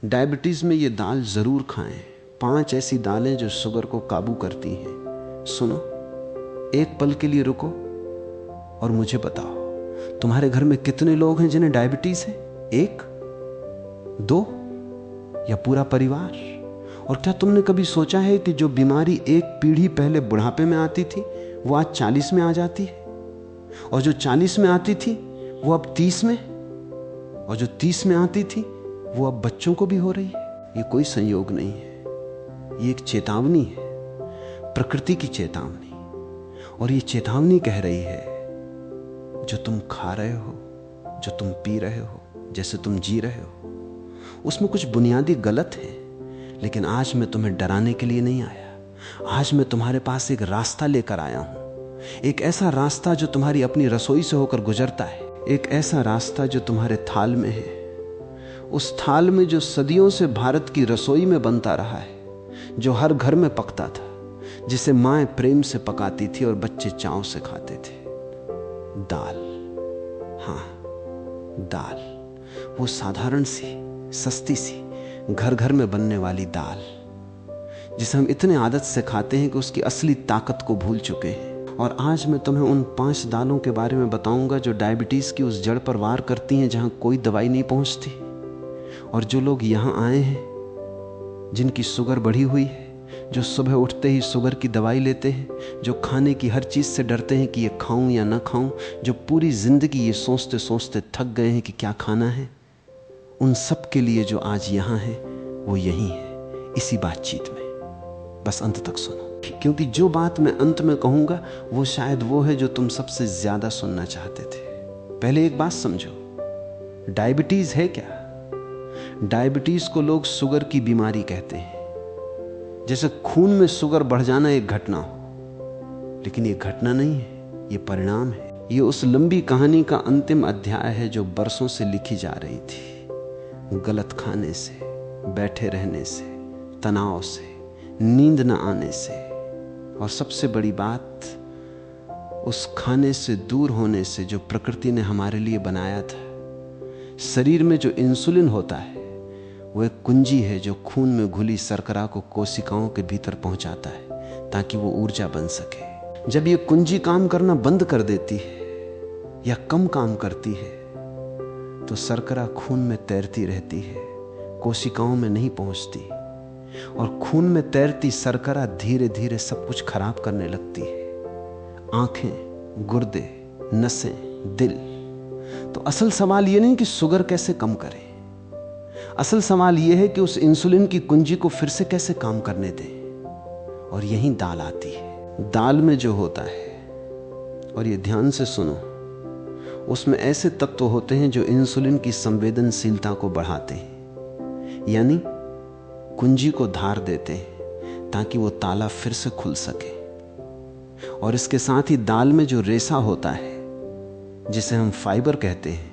Diabetes में ये दाल जरूर खाएं। 5 ऐसी दालें जो शुगर को काबू करती हैं। सुनो, एक पल के लिए रुको और मुझे बताओ, तुम्हारे घर में कितने लोग हैं जिन्हें डायबिटीज है? 1, 2 या पूरा परिवार? और क्या तुमने कभी सोचा है कि जो बीमारी एक पीढ़ी पहले बुढ़ापे में आती थी वो आज 40 में आ जाती है, और जो 40 में आती थी वो अब 30 में, और जो 30 में आती थी वो अब बच्चों को भी हो रही है? ये कोई संयोग नहीं है, ये एक चेतावनी है, प्रकृति की चेतावनी। और ये चेतावनी कह रही है, जो तुम खा रहे हो, जो तुम पी रहे हो, जैसे तुम जी रहे हो, उसमें कुछ बुनियादी गलत है। लेकिन आज मैं तुम्हें डराने के लिए नहीं आया। आज मैं तुम्हारे पास एक रास्ता लेकर आया हूं, एक ऐसा रास्ता जो तुम्हारी अपनी रसोई से होकर गुजरता है, एक ऐसा रास्ता जो तुम्हारे थाल में है, उस थाल में जो सदियों से भारत की रसोई में बनता रहा है, जो हर घर में पकता था, जिसे माँ प्रेम से पकाती थी और बच्चे चाव से खाते थे। दाल, हाँ दाल, वो साधारण सी, सस्ती सी, घर घर में बनने वाली दाल, जिसे हम इतने आदत से खाते हैं कि उसकी असली ताकत को भूल चुके हैं। और आज मैं तुम्हें उन 5 दालों के बारे में बताऊंगा जो डायबिटीज की उस जड़ पर वार करती हैं जहां कोई दवाई नहीं पहुंचती। और जो लोग यहां आए हैं, जिनकी शुगर बढ़ी हुई है, जो सुबह उठते ही शुगर की दवाई लेते हैं, जो खाने की हर चीज से डरते हैं कि ये खाऊं या ना खाऊं, जो पूरी जिंदगी ये सोचते सोचते थक गए हैं कि क्या खाना है, उन सब के लिए जो आज यहां है वो यही है, इसी बातचीत में। बस अंत तक सुनो, क्योंकि जो बात मैं अंत में कहूंगा वो शायद वो है जो तुम सबसे ज्यादा सुनना चाहते थे। पहले एक बात समझो, डायबिटीज है क्या? डायबिटीज को लोग शुगर की बीमारी कहते हैं, जैसे खून में शुगर बढ़ जाना एक घटना हो। लेकिन ये घटना नहीं है, ये परिणाम है। ये उस लंबी कहानी का अंतिम अध्याय है जो बरसों से लिखी जा रही थी। गलत खाने से, बैठे रहने से, तनाव से, नींद न आने से, और सबसे बड़ी बात, उस खाने से दूर होने से जो प्रकृति ने हमारे लिए बनाया था। शरीर में जो इंसुलिन होता है वो एक कुंजी है जो खून में घुली शर्करा को कोशिकाओं के भीतर पहुंचाता है ताकि वो ऊर्जा बन सके। जब ये कुंजी काम करना बंद कर देती है या कम काम करती है तो शर्करा खून में तैरती रहती है, कोशिकाओं में नहीं पहुंचती, और खून में तैरती शर्करा धीरे धीरे सब कुछ खराब करने लगती है, आंखें, गुर्दे, नसें, दिल। तो असल सवाल ये नहीं कि शुगर कैसे कम करें, असल सवाल यह है कि उस इंसुलिन की कुंजी को फिर से कैसे काम करने दें। और यहीं दाल आती है। दाल में जो होता है, और ये ध्यान से सुनो, उसमें ऐसे तत्व होते हैं जो इंसुलिन की संवेदनशीलता को बढ़ाते हैं, यानी कुंजी को धार देते हैं ताकि वो ताला फिर से खुल सके। और इसके साथ ही दाल में जो रेशा होता है, जिसे हम फाइबर कहते हैं,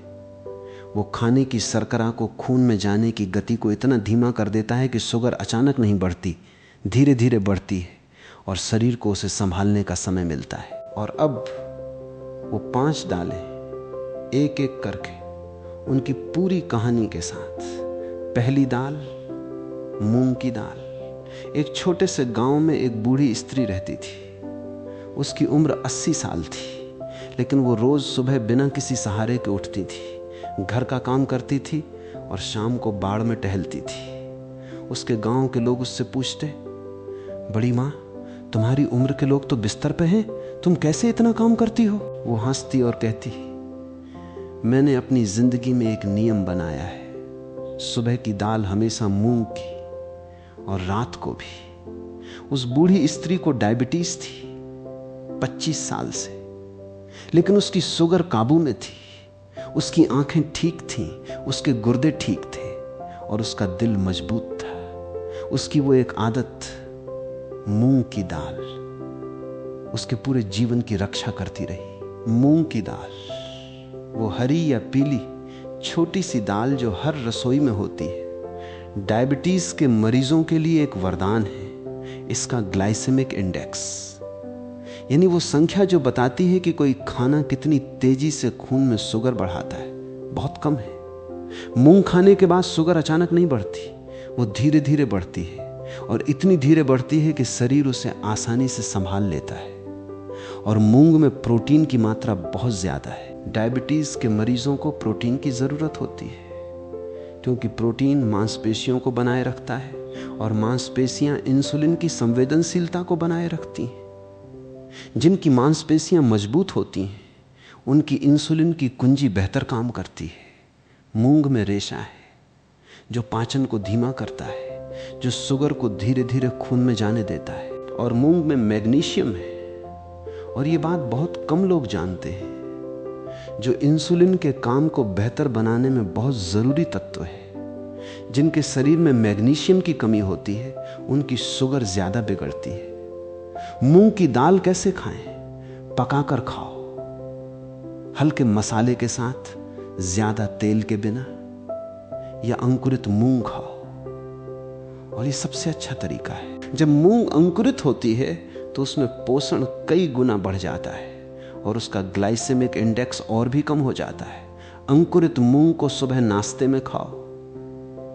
वो खाने की शर्करा को खून में जाने की गति को इतना धीमा कर देता है कि शुगर अचानक नहीं बढ़ती, धीरे धीरे बढ़ती है और शरीर को उसे संभालने का समय मिलता है। और अब वो 5 दालें एक एक करके उनकी पूरी कहानी के साथ। पहली दाल, मूंग की दाल। एक छोटे से गांव में एक बूढ़ी स्त्री रहती थी। उसकी उम्र 80 साल थी, लेकिन वो रोज सुबह बिना किसी सहारे के उठती थी, घर का काम करती थी और शाम को बाड़ में टहलती थी। उसके गांव के लोग उससे पूछते, बड़ी माँ, तुम्हारी उम्र के लोग तो बिस्तर पे हैं, तुम कैसे इतना काम करती हो? वो हंसती और कहती, मैंने अपनी जिंदगी में एक नियम बनाया है, सुबह की दाल हमेशा मूंग की और रात को भी। उस बूढ़ी स्त्री को डायबिटीज थी 25 साल से, लेकिन उसकी शुगर काबू में थी, उसकी आंखें ठीक थीं, उसके गुर्दे ठीक थे और उसका दिल मजबूत था। उसकी वो एक आदत, मूंग की दाल, उसके पूरे जीवन की रक्षा करती रही। मूंग की दाल, वो हरी या पीली छोटी सी दाल जो हर रसोई में होती है, डायबिटीज के मरीजों के लिए एक वरदान है। इसका ग्लाइसेमिक इंडेक्स, यानी वो संख्या जो बताती है कि कोई खाना कितनी तेजी से खून में शुगर बढ़ाता है, बहुत कम है। मूंग खाने के बाद शुगर अचानक नहीं बढ़ती, वो धीरे धीरे बढ़ती है और इतनी धीरे बढ़ती है कि शरीर उसे आसानी से संभाल लेता है। और मूंग में प्रोटीन की मात्रा बहुत ज्यादा है। डायबिटीज के मरीजों को प्रोटीन की जरूरत होती है, क्योंकि प्रोटीन मांसपेशियों को बनाए रखता है और मांसपेशियां इंसुलिन की संवेदनशीलता को बनाए रखती हैं। जिनकी मांसपेशियां मजबूत होती हैं उनकी इंसुलिन की कुंजी बेहतर काम करती है। मूंग में रेशा है जो पाचन को धीमा करता है, जो शुगर को धीरे धीरे खून में जाने देता है। और मूंग में मैग्नीशियम है, और ये बात बहुत कम लोग जानते हैं, जो इंसुलिन के काम को बेहतर बनाने में बहुत जरूरी तत्व है। जिनके शरीर में मैग्नीशियम की कमी होती है उनकी शुगर ज्यादा बिगड़ती है। मूंग की दाल कैसे खाएं? पकाकर खाओ, हल्के मसाले के साथ, ज्यादा तेल के बिना, या अंकुरित मूंग खाओ। और ये सबसे अच्छा तरीका है। जब मूंग अंकुरित होती है तो उसमें पोषण कई गुना बढ़ जाता है और उसका ग्लाइसेमिक इंडेक्स और भी कम हो जाता है। अंकुरित मूंग को सुबह नाश्ते में खाओ,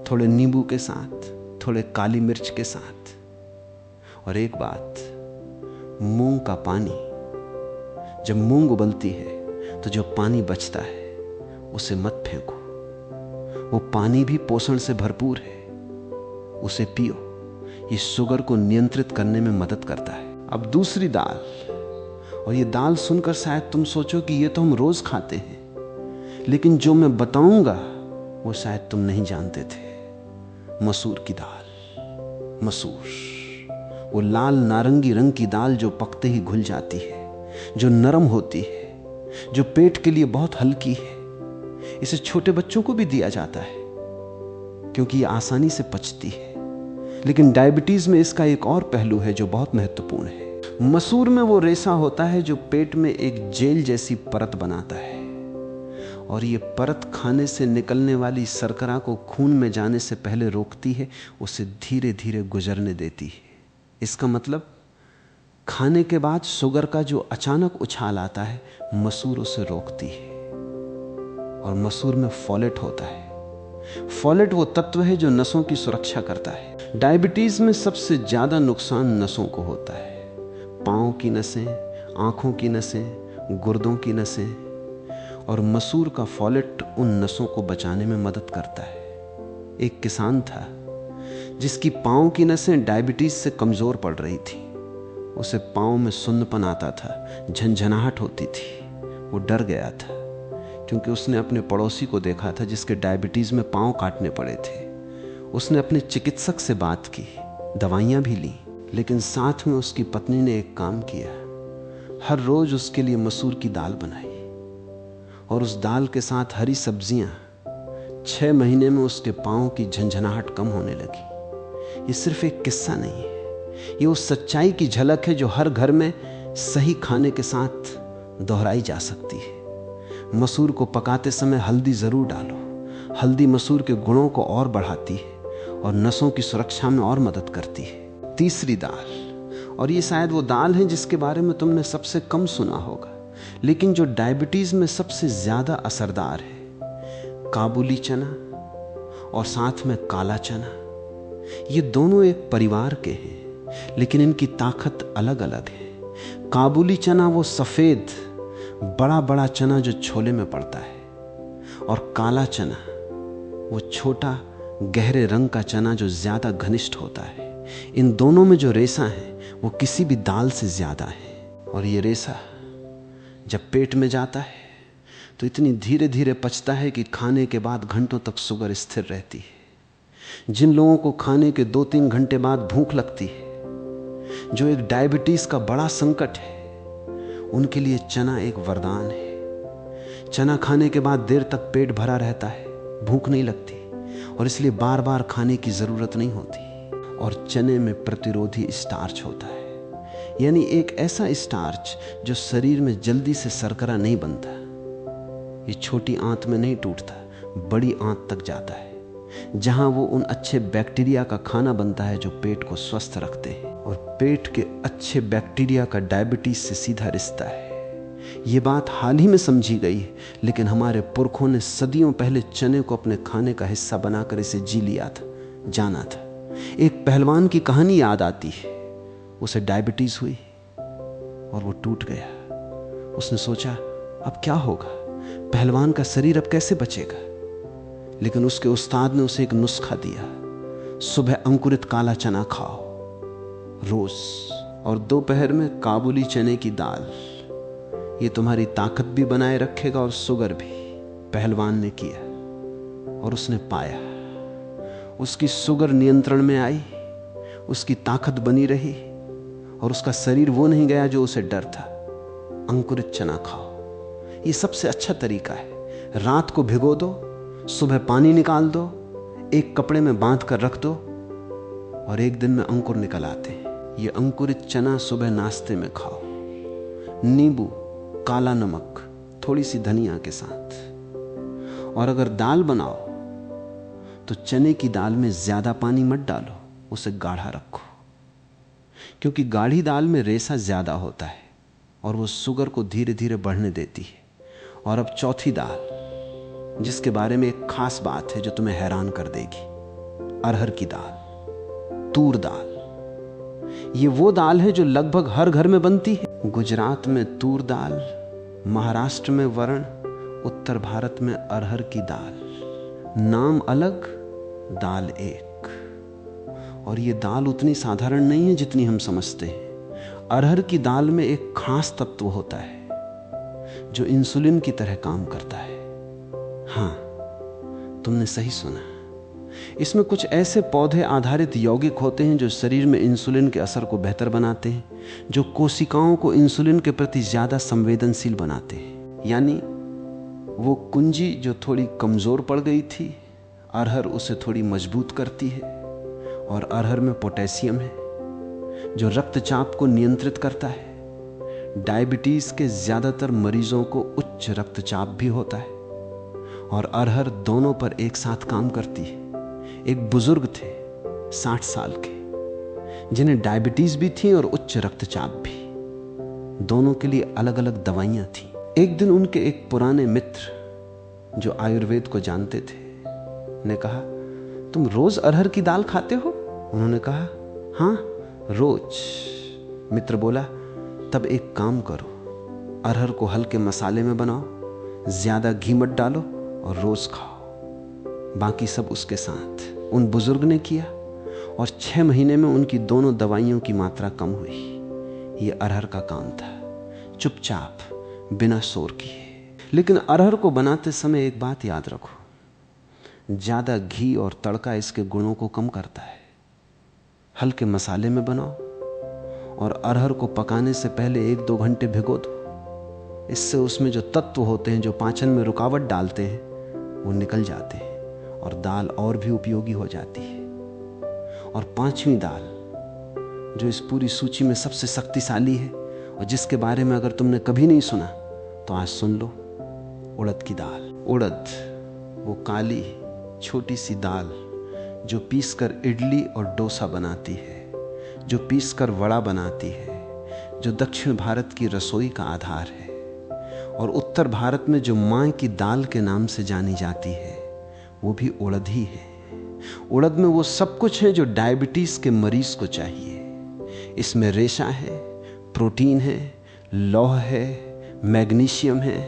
थोड़े नींबू के साथ, थोड़े काली मिर्च के साथ। और एक बात, मूंग का पानी, जब मूंग उबलती है तो जो पानी बचता है उसे मत फेंको। वो पानी भी पोषण से भरपूर है, उसे पियो। ये शुगर को नियंत्रित करने में मदद करता है। अब दूसरी दाल, और ये दाल सुनकर शायद तुम सोचो कि ये तो हम रोज खाते हैं, लेकिन जो मैं बताऊंगा वो शायद तुम नहीं जानते थे। मसूर की दाल। मसूर, वो लाल नारंगी रंग की दाल जो पकते ही घुल जाती है, जो नरम होती है, जो पेट के लिए बहुत हल्की है। इसे छोटे बच्चों को भी दिया जाता है क्योंकि ये आसानी से पचती है। लेकिन डायबिटीज में इसका एक और पहलू है जो बहुत महत्वपूर्ण है। मसूर में वो रेशा होता है जो पेट में एक जेल जैसी परत बनाता है, और ये परत खाने से निकलने वाली शर्करा को खून में जाने से पहले रोकती है, उसे धीरे धीरे गुजरने देती है। इसका मतलब खाने के बाद शुगर का जो अचानक उछाल आता है, मसूर उसे रोकती है। और मसूर में फोलेट होता है। फोलेट वो तत्व है जो नसों की सुरक्षा करता है। डायबिटीज में सबसे ज्यादा नुकसान नसों को होता है। पांव की नसें, आंखों की नसें, गुर्दों की नसें। और मसूर का फोलेट उन नसों को बचाने में मदद करता है। एक किसान था जिसकी पांव की नसें डायबिटीज से कमजोर पड़ रही थी। उसे पांव में सुन्नपन आता था, झंझनाहट होती थी। वो डर गया था क्योंकि उसने अपने पड़ोसी को देखा था जिसके डायबिटीज में पांव काटने पड़े थे। उसने अपने चिकित्सक से बात की, दवाइयां भी ली, लेकिन साथ में उसकी पत्नी ने एक काम किया। हर रोज उसके लिए मसूर की दाल बनाई और उस दाल के साथ हरी सब्जियां। 6 महीने में उसके पांव की झंझनाहट कम होने लगी। ये सिर्फ एक किस्सा नहीं है, ये उस सच्चाई की झलक है जो हर घर में सही खाने के साथ दोहराई जा सकती है। मसूर को पकाते समय हल्दी जरूर डालो। हल्दी मसूर के गुणों को और बढ़ाती है और नसों की सुरक्षा में और मदद करती है। तीसरी दाल, और ये शायद वो दाल है जिसके बारे में तुमने सबसे कम सुना होगा, लेकिन जो डायबिटीज में सबसे ज्यादा असरदार है, काबुली चना और साथ में काला चना। ये दोनों एक परिवार के हैं, लेकिन इनकी ताकत अलग अलग है। काबुली चना वो सफेद बड़ा बड़ा चना जो छोले में पड़ता है, और काला चना वो छोटा गहरे रंग का चना जो ज्यादा घनिष्ठ होता है। इन दोनों में जो रेशा है वो किसी भी दाल से ज्यादा है। और ये रेशा जब पेट में जाता है तो इतनी धीरे धीरे पचता है कि खाने के बाद घंटों तक शुगर स्थिर रहती है। जिन लोगों को खाने के 2-3 घंटे बाद भूख लगती है, जो एक डायबिटीज का बड़ा संकट है, उनके लिए चना एक वरदान है। चना खाने के बाद देर तक पेट भरा रहता है, भूख नहीं लगती, और इसलिए बार बार खाने की जरूरत नहीं होती। और चने में प्रतिरोधी स्टार्च होता है, यानी एक ऐसा स्टार्च जो शरीर में जल्दी से शर्करा नहीं बनता। ये छोटी आंत में नहीं टूटता, बड़ी आंत तक जाता है, जहां वो उन अच्छे बैक्टीरिया का खाना बनता है जो पेट को स्वस्थ रखते हैं। और पेट के अच्छे बैक्टीरिया का डायबिटीज से सीधा रिश्ता है। ये बात हाल ही में समझी गई है, लेकिन हमारे पुरखों ने सदियों पहले चने को अपने खाने का हिस्सा बनाकर इसे जी लिया था। जाना था। एक पहलवान की कहानी याद आती है। उसे डायबिटीज हुई और वो टूट गया। उसने सोचा अब क्या होगा, पहलवान का शरीर अब कैसे बचेगा। लेकिन उसके उस्ताद ने उसे एक नुस्खा दिया, सुबह अंकुरित काला चना खाओ रोज, और दोपहर में काबुली चने की दाल। ये तुम्हारी ताकत भी बनाए रखेगा और शुगर भी। पहलवान ने किया और उसने पाया, उसकी शुगर नियंत्रण में आई, उसकी ताकत बनी रही और उसका शरीर वो नहीं गया जो उसे डर था। अंकुरित चना खाओ, ये सबसे अच्छा तरीका है। रात को भिगो दो, सुबह पानी निकाल दो, एक कपड़े में बांध कर रख दो और एक दिन में अंकुर निकल आते हैं। ये अंकुरित चना सुबह नाश्ते में खाओ, नींबू, काला नमक, थोड़ी सी धनिया के साथ। और अगर दाल बनाओ तो चने की दाल में ज्यादा पानी मत डालो, उसे गाढ़ा रखो, क्योंकि गाढ़ी दाल में रेशा ज्यादा होता है और वो शुगर को धीरे धीरे बढ़ने देती है। और अब चौथी दाल, जिसके बारे में एक खास बात है जो तुम्हें हैरान कर देगी, अरहर की दाल, तूर दाल। ये वो दाल है जो लगभग हर घर में बनती है। गुजरात में तूर दाल, महाराष्ट्र में वरण, उत्तर भारत में अरहर की दाल। नाम अलग, दाल एक। और ये दाल उतनी साधारण नहीं है जितनी हम समझते हैं। अरहर की दाल में एक खास तत्व होता है जो इंसुलिन की तरह काम करता है। हाँ, तुमने सही सुना। इसमें कुछ ऐसे पौधे आधारित यौगिक होते हैं जो शरीर में इंसुलिन के असर को बेहतर बनाते हैं, जो कोशिकाओं को इंसुलिन के प्रति ज्यादा संवेदनशील बनाते हैं। यानी वो कुंजी जो थोड़ी कमजोर पड़ गई थी, अरहर उसे थोड़ी मजबूत करती है। और अरहर में पोटेशियम है जो रक्तचाप को नियंत्रित करता है। डायबिटीज के ज्यादातर मरीजों को उच्च रक्तचाप भी होता है और अरहर दोनों पर एक साथ काम करती है। एक बुजुर्ग थे 60 साल के, जिन्हें डायबिटीज भी थी और उच्च रक्तचाप भी। दोनों के लिए अलग अलग दवाइयां थी। एक दिन उनके एक पुराने मित्र जो आयुर्वेद को जानते थे ने कहा, तुम रोज अरहर की दाल खाते हो? उन्होंने कहा, हाँ रोज। मित्र बोला, तब एक काम करो, अरहर को हल्के मसाले में बनाओ, ज्यादा घी मत डालो और रोज खाओ। बाकी सब उसके साथ। उन बुजुर्ग ने किया और 6 महीने में उनकी दोनों दवाइयों की मात्रा कम हुई। ये अरहर का काम था, चुपचाप, बिना शोर किए। लेकिन अरहर को बनाते समय एक बात याद रखो, ज्यादा घी और तड़का इसके गुणों को कम करता है। हल्के मसाले में बनाओ और अरहर को पकाने से पहले 1-2 घंटे भिगो दो। इससे उसमें जो तत्व होते हैं जो पाचन में रुकावट डालते हैं वो निकल जाते हैं और दाल और भी उपयोगी हो जाती है। और 5वीं दाल जो इस पूरी सूची में सबसे शक्तिशाली है और जिसके बारे में अगर तुमने कभी नहीं सुना तो आज सुन लो, उड़द की दाल। उड़द वो काली छोटी सी दाल जो पीसकर इडली और डोसा बनाती है, जो पीसकर वड़ा बनाती है, जो दक्षिण भारत की रसोई का आधार है और उत्तर भारत में जो मां की दाल के नाम से जानी जाती है वो भी उड़द ही है। उड़द में वो सब कुछ है जो डायबिटीज के मरीज को चाहिए। इसमें रेशा है, प्रोटीन है, लौह है, मैग्नीशियम है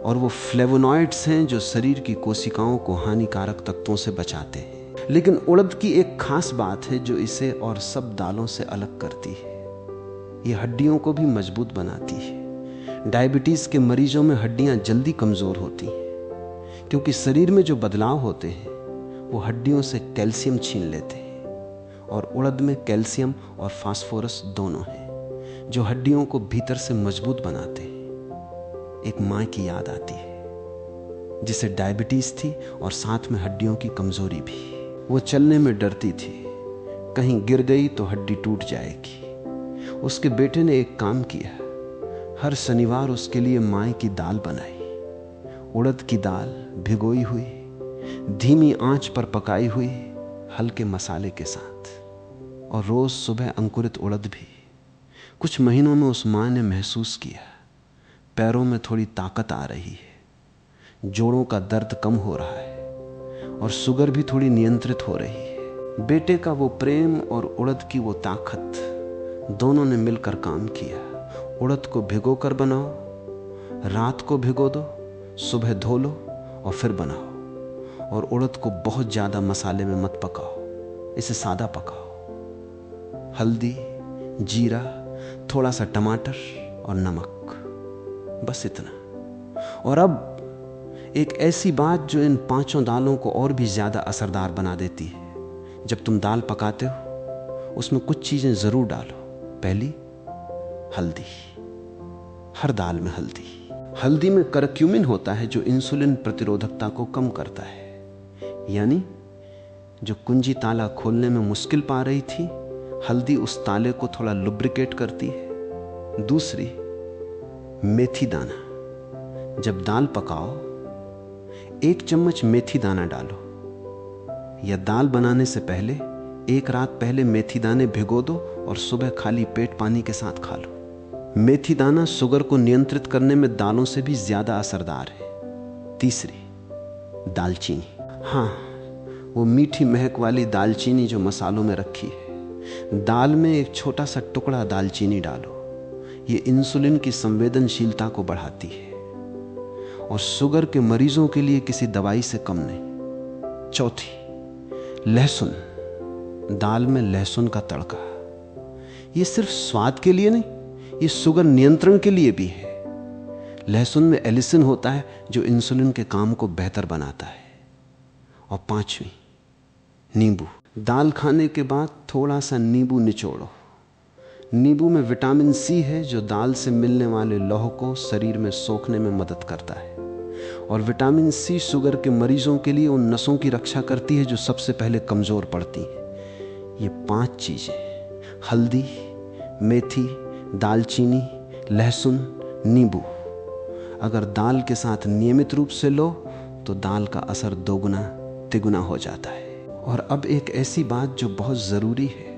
और वो फ्लेवोनॉइड्स हैं जो शरीर की कोशिकाओं को हानिकारक तत्वों से बचाते हैं। लेकिन उड़द की एक खास बात है जो इसे और सब दालों से अलग करती है। ये हड्डियों को भी मजबूत बनाती है। डायबिटीज के मरीजों में हड्डियां जल्दी कमजोर होती हैं क्योंकि शरीर में जो बदलाव होते हैं वो हड्डियों से कैल्शियम छीन लेते हैं। और उड़द में कैल्शियम और फास्फोरस दोनों हैं जो हड्डियों को भीतर से मजबूत बनाते हैं। एक मां की याद आती है जिसे डायबिटीज थी और साथ में हड्डियों की कमजोरी भी। वो चलने में डरती थी, कहीं गिर गई तो हड्डी टूट जाएगी। उसके बेटे ने एक काम किया, हर शनिवार उसके लिए मां की दाल बनाई। उड़द की दाल भिगोई हुई, धीमी आंच पर पकाई हुई, हल्के मसाले के साथ, और रोज सुबह अंकुरित उड़द भी। कुछ महीनों में उस मां ने महसूस किया पैरों में थोड़ी ताकत आ रही है, जोड़ों का दर्द कम हो रहा है और शुगर भी थोड़ी नियंत्रित हो रही है। बेटे का वो प्रेम और उड़द की वो ताकत, दोनों ने मिलकर काम किया। उड़द को भिगो कर बनाओ, रात को भिगो दो, सुबह धो लो और फिर बनाओ। और उड़द को बहुत ज़्यादा मसाले में मत पकाओ, इसे सादा पकाओ। हल्दी, जीरा, थोड़ा सा टमाटर और नमक, बस इतना। और अब एक ऐसी बात जो इन 5 दालों को और भी ज़्यादा असरदार बना देती है। जब तुम दाल पकाते हो उसमें कुछ चीज़ें ज़रूर डालो। पहली, हल्दी। हर दाल में हल्दी। हल्दी में करक्यूमिन होता है जो इंसुलिन प्रतिरोधकता को कम करता है। यानी जो कुंजी ताला खोलने में मुश्किल पा रही थी, हल्दी उस ताले को थोड़ा लुब्रिकेट करती है। दूसरी, मेथी दाना। जब दाल पकाओ 1 चम्मच मेथी दाना डालो, या दाल बनाने से पहले 1 रात पहले मेथी दाने भिगो दो और सुबह खाली पेट पानी के साथ खा लो। मेथी दाना शुगर को नियंत्रित करने में दालों से भी ज्यादा असरदार है। तीसरी, दालचीनी। हाँ, वो मीठी महक वाली दालचीनी जो मसालों में रखी है। दाल में एक छोटा सा टुकड़ा दालचीनी डालो, ये इंसुलिन की संवेदनशीलता को बढ़ाती है और शुगर के मरीजों के लिए किसी दवाई से कम नहीं। चौथी, लहसुन। दाल में लहसुन का तड़का, ये सिर्फ स्वाद के लिए नहीं, ये शुगर नियंत्रण के लिए भी है। लहसुन में एलिसिन होता है जो इंसुलिन के काम को बेहतर बनाता है। और पांचवी, नींबू। दाल खाने के बाद थोड़ा सा नींबू निचोड़ो। नींबू में विटामिन सी है जो दाल से मिलने वाले लौह को शरीर में सोखने में मदद करता है। और विटामिन सी शुगर के मरीजों के लिए उन नसों की रक्षा करती है जो सबसे पहले कमजोर पड़ती हैं। ये 5 चीजें, हल्दी, मेथी, दालचीनी, लहसुन, नींबू, अगर दाल के साथ नियमित रूप से लो तो दाल का असर 2 गुना तिगुना हो जाता है। और अब एक ऐसी बात जो बहुत जरूरी है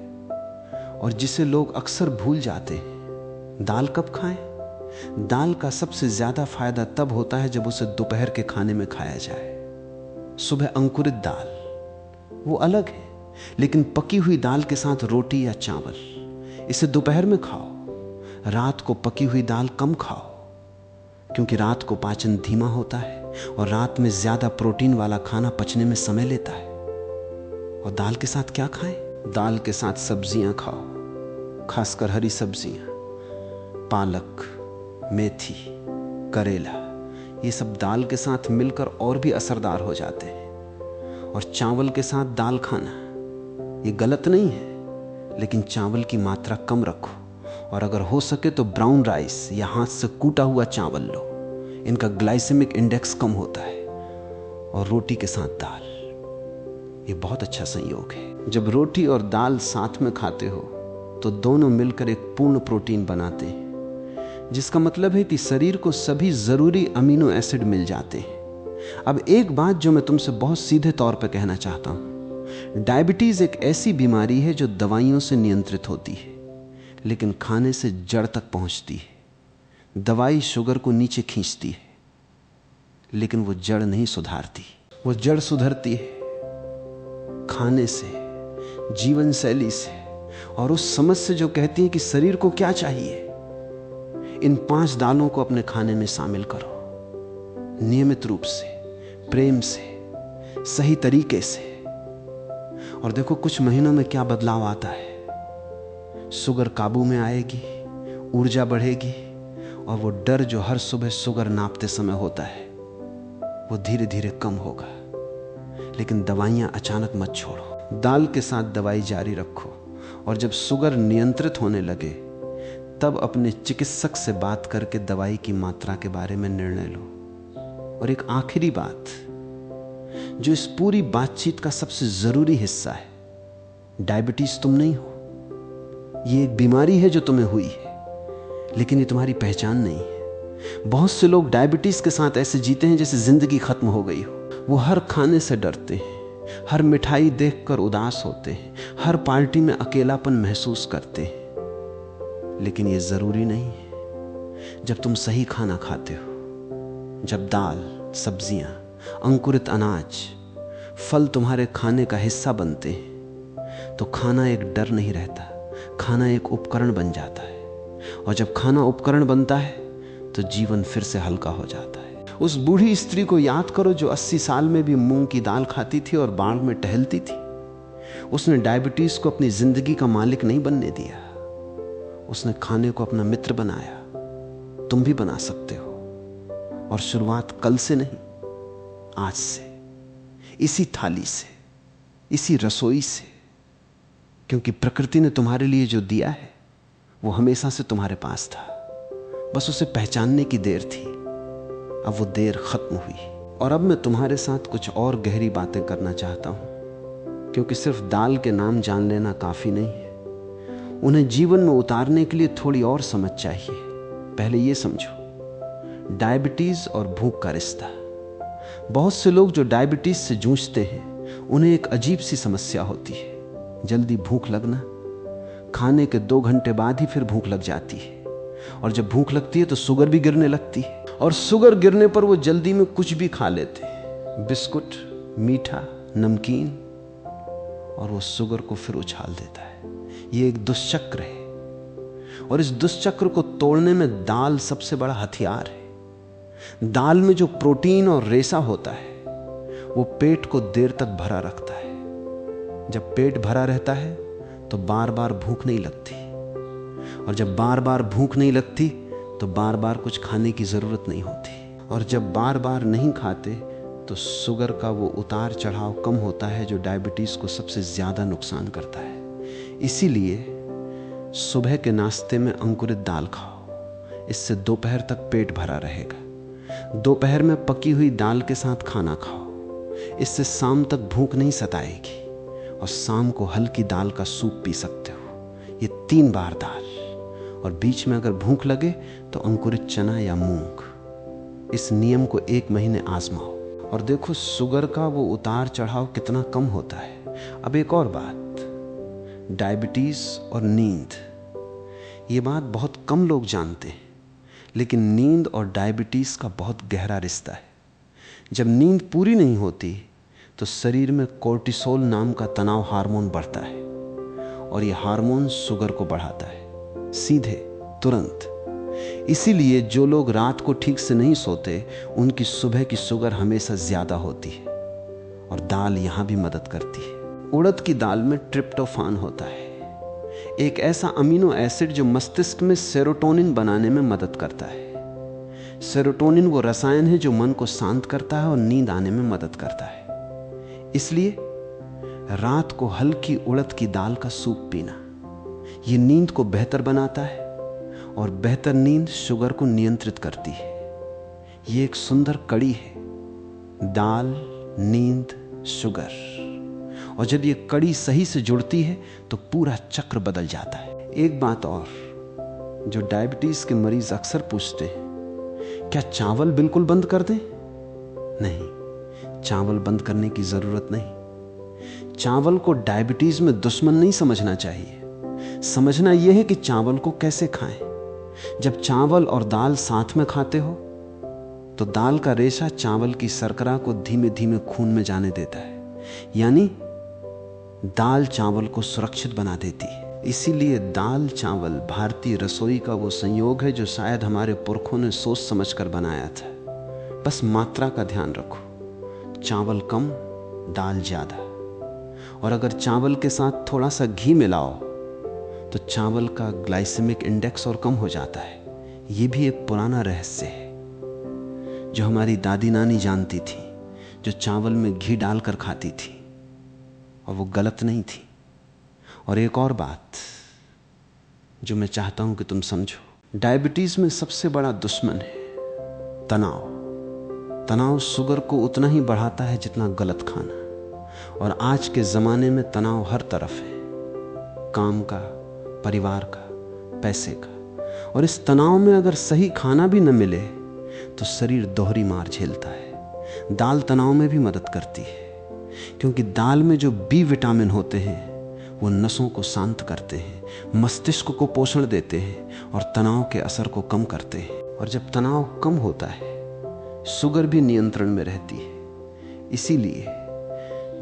और जिसे लोग अक्सर भूल जाते हैं, दाल कब खाएं? दाल का सबसे ज्यादा फायदा तब होता है जब उसे दोपहर के खाने में खाया जाए। सुबह अंकुरित दाल वो अलग है, लेकिन पकी हुई दाल के साथ रोटी या चावल, इसे दोपहर में खाओ। रात को पकी हुई दाल कम खाओ, क्योंकि रात को पाचन धीमा होता है और रात में ज्यादा प्रोटीन वाला खाना पचने में समय लेता है। और दाल के साथ क्या खाएं? दाल के साथ सब्जियां खाओ, खासकर हरी सब्जियां, पालक, मेथी, करेला, ये सब दाल के साथ मिलकर और भी असरदार हो जाते हैं। और चावल के साथ दाल खाना ये गलत नहीं है, लेकिन चावल की मात्रा कम रखो। और अगर हो सके तो ब्राउन राइस या हाथ से कूटा हुआ चावल लो, इनका ग्लाइसेमिक इंडेक्स कम होता है। और रोटी के साथ दाल, ये बहुत अच्छा संयोग है। जब रोटी और दाल साथ में खाते हो तो दोनों मिलकर एक पूर्ण प्रोटीन बनाते हैं, जिसका मतलब है कि शरीर को सभी जरूरी अमीनो एसिड मिल जाते हैं। अब एक बात जो मैं तुमसे बहुत सीधे तौर पर कहना चाहता हूं, डायबिटीज एक ऐसी बीमारी है जो दवाइयों से नियंत्रित होती है, लेकिन खाने से जड़ तक पहुंचती है। दवाई शुगर को नीचे खींचती है, लेकिन वो जड़ नहीं सुधारती। वो जड़ सुधरती है खाने से, जीवन शैली से, और उस समझ से जो कहती है कि शरीर को क्या चाहिए। इन 5 दालों को अपने खाने में शामिल करो, नियमित रूप से, प्रेम से, सही तरीके से, और देखो कुछ महीनों में क्या बदलाव आता है। शुगर काबू में आएगी, ऊर्जा बढ़ेगी, और वो डर जो हर सुबह शुगर नापते समय होता है वो धीरे धीरे कम होगा। लेकिन दवाइयां अचानक मत छोड़ो, दाल के साथ दवाई जारी रखो। और जब शुगर नियंत्रित होने लगे तब अपने चिकित्सक से बात करके दवाई की मात्रा के बारे में निर्णय लो। और एक आखिरी बात जो इस पूरी बातचीत का सबसे जरूरी हिस्सा है, डायबिटीज तुम नहीं हो। ये एक बीमारी है जो तुम्हें हुई है, लेकिन ये तुम्हारी पहचान नहीं है। बहुत से लोग डायबिटीज के साथ ऐसे जीते हैं जैसे जिंदगी खत्म हो गई हो। वो हर खाने से डरते हैं, हर मिठाई देखकर उदास होते हैं, हर पार्टी में अकेलापन महसूस करते हैं। लेकिन ये जरूरी नहीं है। जब तुम सही खाना खाते हो, जब दाल, सब्जियां, अंकुरित अनाज, फल तुम्हारे खाने का हिस्सा बनते हैं, तो खाना एक डर नहीं रहता, खाना एक उपकरण बन जाता है। और जब खाना उपकरण बनता है तो जीवन फिर से हल्का हो जाता है। उस बूढ़ी स्त्री को याद करो जो 80 साल में भी मूंग की दाल खाती थी और बाढ़ में टहलती थी। उसने डायबिटीज को अपनी जिंदगी का मालिक नहीं बनने दिया, उसने खाने को अपना मित्र बनाया। तुम भी बना सकते हो, और शुरुआत कल से नहीं, आज से, इसी थाली से, इसी रसोई से। क्योंकि प्रकृति ने तुम्हारे लिए जो दिया है वो हमेशा से तुम्हारे पास था, बस उसे पहचानने की देर थी। अब वो देर खत्म हुई। और अब मैं तुम्हारे साथ कुछ और गहरी बातें करना चाहता हूं, क्योंकि सिर्फ दाल के नाम जान लेना काफी नहीं है। उन्हें जीवन में उतारने के लिए थोड़ी और समझ चाहिए। पहले ये समझो, डायबिटीज और भूख का रिश्ता। बहुत से लोग जो डायबिटीज से जूझते हैं उन्हें एक अजीब सी समस्या होती है, जल्दी भूख लगना। खाने के 2 घंटे बाद ही फिर भूख लग जाती है, और जब भूख लगती है तो शुगर भी गिरने लगती है, और शुगर गिरने पर वो जल्दी में कुछ भी खा लेते हैं, बिस्कुट, मीठा, नमकीन, और वो शुगर को फिर उछाल देता है। ये एक दुष्चक्र है, और इस दुष्चक्र को तोड़ने में दाल सबसे बड़ा हथियार है। दाल में जो प्रोटीन और रेशा होता है वो पेट को देर तक भरा रखता है। जब पेट भरा रहता है तो बार बार भूख नहीं लगती, और जब बार बार भूख नहीं लगती तो बार बार कुछ खाने की जरूरत नहीं होती, और जब बार बार नहीं खाते तो शुगर का वो उतार चढ़ाव कम होता है जो डायबिटीज को सबसे ज्यादा नुकसान करता है। इसीलिए सुबह के नाश्ते में अंकुरित दाल खाओ, इससे दोपहर तक पेट भरा रहेगा। दोपहर में पकी हुई दाल के साथ खाना खाओ, इससे शाम तक भूख नहीं सताएगी, और शाम को हल्की दाल का सूप पी सकते हो। ये 3 बार दाल, और बीच में अगर भूख लगे तो अंकुरित चना या मूंग। इस नियम को 1 महीने आजमाओ और देखो शुगर का वो उतार चढ़ाव कितना कम होता है। अब एक और बात, डायबिटीज और नींद। ये बात बहुत कम लोग जानते हैं, लेकिन नींद और डायबिटीज का बहुत गहरा रिश्ता है। जब नींद पूरी नहीं होती तो शरीर में कोर्टिसोल नाम का तनाव हार्मोन बढ़ता है, और यह हार्मोन शुगर को बढ़ाता है, सीधे, तुरंत। इसीलिए जो लोग रात को ठीक से नहीं सोते उनकी सुबह की शुगर हमेशा ज्यादा होती है, और दाल यहां भी मदद करती है। उड़द की दाल में ट्रिप्टोफान होता है, एक ऐसा अमीनो एसिड जो मस्तिष्क में सेरोटोनिन बनाने में मदद करता है। सेरोटोनिन वो रसायन है जो मन को शांत करता है और नींद आने में मदद करता है। इसलिए रात को हल्की उड़द की दाल का सूप पीना, ये नींद को बेहतर बनाता है, और बेहतर नींद शुगर को नियंत्रित करती है। ये एक सुंदर कड़ी है, दाल, नींद, शुगर। और जब ये कड़ी सही से जुड़ती है तो पूरा चक्र बदल जाता है। एक बात और, जो डायबिटीज के मरीज अक्सर पूछते हैं, क्या चावल बिल्कुल बंद कर दें? नहीं, चावल बंद करने की जरूरत नहीं। चावल को डायबिटीज में दुश्मन नहीं समझना चाहिए। समझना यह है कि चावल को कैसे खाएं। जब चावल और दाल साथ में खाते हो तो दाल का रेशा चावल की शर्करा को धीमे धीमे खून में जाने देता है, यानी दाल चावल को सुरक्षित बना देती है। इसीलिए दाल चावल भारतीय रसोई का वो संयोग है जो शायद हमारे पुरखों ने सोच समझकर बनाया था। बस मात्रा का ध्यान रखो, चावल कम, दाल ज्यादा। और अगर चावल के साथ थोड़ा सा घी मिलाओ तो चावल का ग्लाइसेमिक इंडेक्स और कम हो जाता है। ये भी एक पुराना रहस्य है जो हमारी दादी नानी जानती थी, जो चावल में घी डालकर खाती थी, और वो गलत नहीं थी। और एक और बात जो मैं चाहता हूं कि तुम समझो, डायबिटीज में सबसे बड़ा दुश्मन है तनाव। तनाव शुगर को उतना ही बढ़ाता है जितना गलत खाना। और आज के जमाने में तनाव हर तरफ है, काम का, परिवार का, पैसे का। और इस तनाव में अगर सही खाना भी न मिले तो शरीर दोहरी मार झेलता है। दाल तनाव में भी मदद करती है, क्योंकि दाल में जो बी विटामिन होते हैं वो नसों को शांत करते हैं, मस्तिष्क को पोषण देते हैं और तनाव के असर को कम करते हैं। और जब तनाव कम होता है शुगर भी नियंत्रण में रहती है। इसीलिए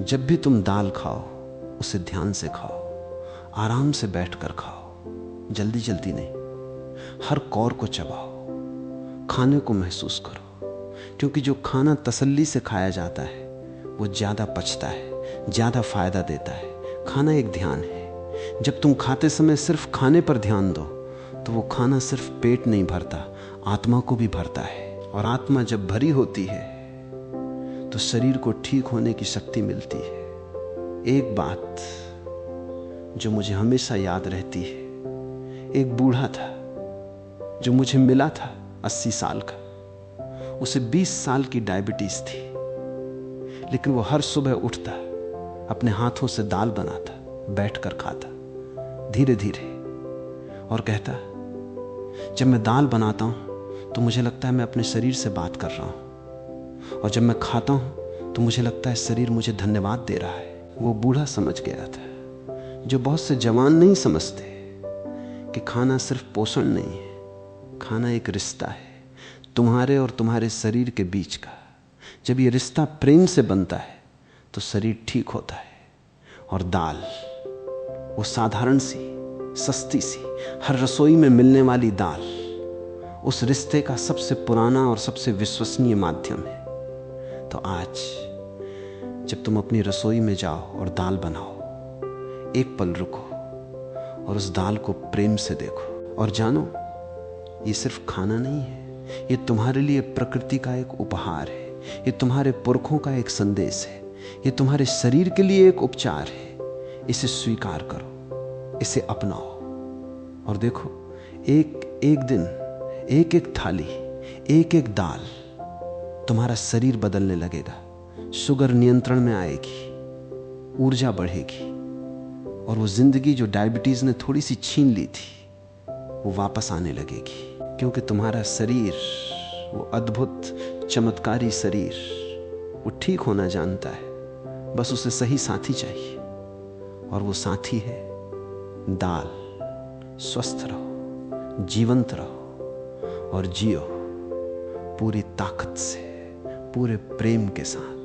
जब भी तुम दाल खाओ उसे ध्यान से खाओ। आराम से बैठकर खाओ, जल्दी जल्दी नहीं। हर कौर को चबाओ, खाने को महसूस करो, क्योंकि जो खाना तसल्ली से खाया जाता है वो ज़्यादा पचता है, ज़्यादा फायदा देता है। खाना एक ध्यान है। जब तुम खाते समय सिर्फ खाने पर ध्यान दो तो वो खाना सिर्फ पेट नहीं भरता, आत्मा को भी भरता है। और आत्मा जब भरी होती है तो शरीर को ठीक होने की शक्ति मिलती है। एक बात जो मुझे हमेशा याद रहती है, एक बूढ़ा था जो मुझे मिला था 80 साल का। उसे 20 साल की डायबिटीज थी, लेकिन वो हर सुबह उठता, अपने हाथों से दाल बनाता, बैठकर खाता धीरे धीरे, और कहता, जब मैं दाल बनाता हूं तो मुझे लगता है मैं अपने शरीर से बात कर रहा हूं, और जब मैं खाता हूं तो मुझे लगता है शरीर मुझे धन्यवाद दे रहा है। वो बूढ़ा समझ गया था, जो बहुत से जवान नहीं समझते कि खाना सिर्फ पोषण नहीं है, खाना एक रिश्ता है तुम्हारे और तुम्हारे शरीर के बीच का। जब ये रिश्ता प्रेम से बनता है तो शरीर ठीक होता है। और दाल, वो साधारण सी, सस्ती सी, हर रसोई में मिलने वाली दाल, उस रिश्ते का सबसे पुराना और सबसे विश्वसनीय माध्यम है। तो आज जब तुम अपनी रसोई में जाओ और दाल बनाओ, एक पल रुको और उस दाल को प्रेम से देखो, और जानो ये सिर्फ खाना नहीं है, ये तुम्हारे लिए प्रकृति का एक उपहार है, ये तुम्हारे पुरखों का एक संदेश है, ये तुम्हारे शरीर के लिए एक उपचार है। इसे स्वीकार करो, इसे अपनाओ, और देखो एक एक दिन, एक एक थाली, एक एक दाल, तुम्हारा शरीर बदलने लगेगा। शुगर नियंत्रण में आएगी, ऊर्जा बढ़ेगी, और वो जिंदगी जो डायबिटीज ने थोड़ी सी छीन ली थी वो वापस आने लगेगी। क्योंकि तुम्हारा शरीर, वो अद्भुत चमत्कारी शरीर, वो ठीक होना जानता है, बस उसे सही साथी चाहिए, और वो साथी है दाल। स्वस्थ रहो, जीवंत रहो और जियो पूरी ताकत से, पूरे प्रेम के साथ।